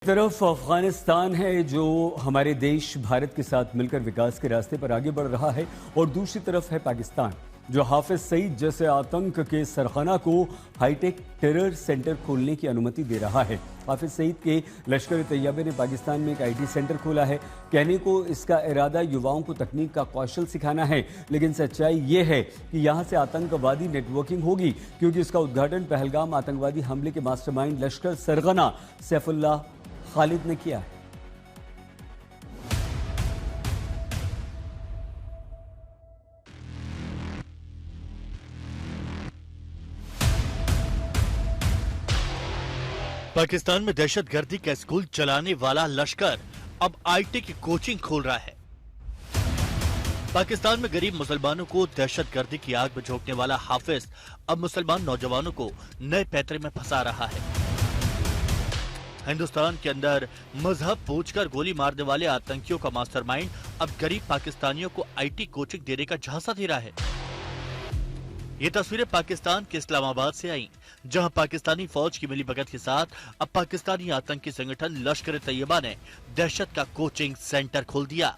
तरफ अफगानिस्तान है जो हमारे देश भारत के साथ मिलकर विकास के रास्ते पर आगे बढ़ रहा है और दूसरी तरफ है पाकिस्तान जो हाफिज सईद जैसे आतंक के सरखाना को हाईटेक टेरर सेंटर खोलने की अनुमति दे रहा है। हाफिज सईद के लश्कर तैयबा ने पाकिस्तान में एक आईटी सेंटर खोला है। कहने को इसका इरादा युवाओं को तकनीक का कौशल सिखाना है, लेकिन सच्चाई ये है कि यहाँ से आतंकवादी नेटवर्किंग होगी, क्योंकि इसका उद्घाटन पहलगाम आतंकवादी हमले के मास्टरमाइंड लश्कर सरगना सैफुल्लाह खालिद ने किया है। पाकिस्तान में दहशतगर्दी का स्कूल चलाने वाला लश्कर अब आईटी की कोचिंग खोल रहा है। पाकिस्तान में गरीब मुसलमानों को दहशतगर्दी की आग में झोंकने वाला हाफिज अब मुसलमान नौजवानों को नए पैतरे में फंसा रहा है। हिंदुस्तान के अंदर मजहब पूछकर गोली मारने वाले आतंकियों का मास्टरमाइंड अब गरीब पाकिस्तानियों को आईटी कोचिंग देने का झांसा दे रहा है। ये तस्वीरें पाकिस्तान के इस्लामाबाद से आई, जहां पाकिस्तानी फौज की मिलीभगत के साथ अब पाकिस्तानी आतंकी संगठन लश्कर तैयबा ने दहशत का कोचिंग सेंटर खोल दिया।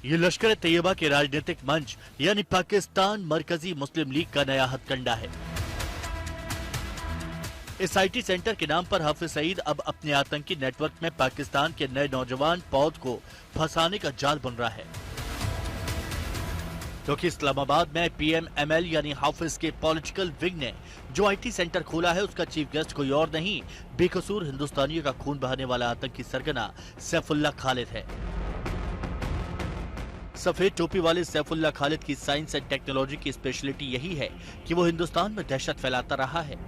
ये लश्कर तैयबा के राजनीतिक मंच यानी पाकिस्तान मरकजी मुस्लिम लीग का नया हथकंडा है। इस आईटी सेंटर के नाम पर हाफिज सईद अब अपने आतंकी नेटवर्क में पाकिस्तान के नए नौजवान पौध को फंसाने का जाल बुन रहा है, क्योंकि इस्लामाबाद में पीएमएमएल यानी हाफिज के पॉलिटिकल विंग ने जो आईटी सेंटर खोला है, उसका चीफ गेस्ट कोई और नहीं, बेकसूर हिंदुस्तानियों का खून बहाने वाला आतंकी सरगना सैफुल्लाह खालिद है। सफेद टोपी वाले सैफुल्लाह खालिद की साइंस एंड टेक्नोलॉजी की स्पेशलिटी यही है कि वो हिंदुस्तान में दहशत फैलाता रहा है।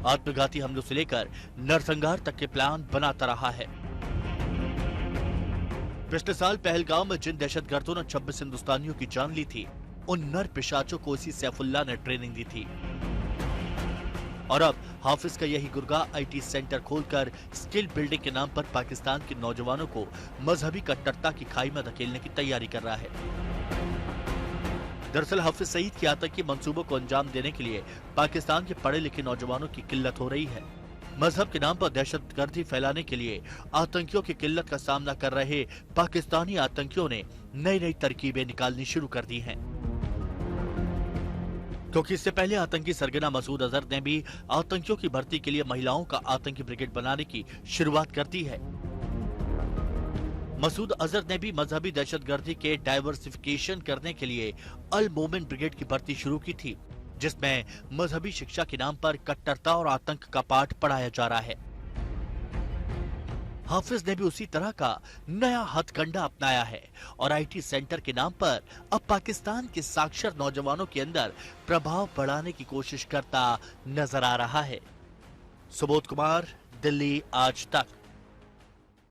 आत्मघाती हमलों से लेकर नरसंहार तक के प्लान बनाता रहा है। पिछले साल पहलगाम में जिन दहशतगर्दों ने 26 हिंदुस्तानियों की जान ली थी, उन नर पिशाचों को इसी सैफुल्लाह ने ट्रेनिंग दी थी। और अब हाफिज का यही गुर्गा आईटी सेंटर खोलकर स्किल बिल्डिंग के नाम पर पाकिस्तान के नौजवानों को मजहबी कट्टरता की खाई में धकेलने की तैयारी कर रहा है। दरअसल हाफिज सईद के आतंकी मंसूबों को अंजाम देने के लिए पाकिस्तान के पढ़े लिखे नौजवानों की किल्लत हो रही है। मजहब के नाम पर दहशतगर्दी फैलाने के लिए आतंकियों की किल्लत का सामना कर रहे पाकिस्तानी आतंकियों ने नई नई तरकीबें निकालनी शुरू कर दी हैं, क्योंकि इससे पहले आतंकी सरगना मसूद अजहर ने भी आतंकियों की भर्ती के लिए महिलाओं का आतंकी ब्रिगेड बनाने की शुरुआत कर दी है। मसूद अजहर ने भी मजहबी दहशतगर्दी के डाइवर्सिफिकेशन करने के लिए अल मोमिन ब्रिगेड की भर्ती शुरू की थी, जिसमें मजहबी शिक्षा के नाम पर कट्टरता और आतंक का पाठ पढ़ाया जा रहा है। हाफिज ने भी उसी तरह का नया हथकंडा अपनाया है और आईटी सेंटर के नाम पर अब पाकिस्तान के साक्षर नौजवानों के अंदर प्रभाव बढ़ाने की कोशिश करता नजर आ रहा है। सुबोध कुमार, दिल्ली आज तक।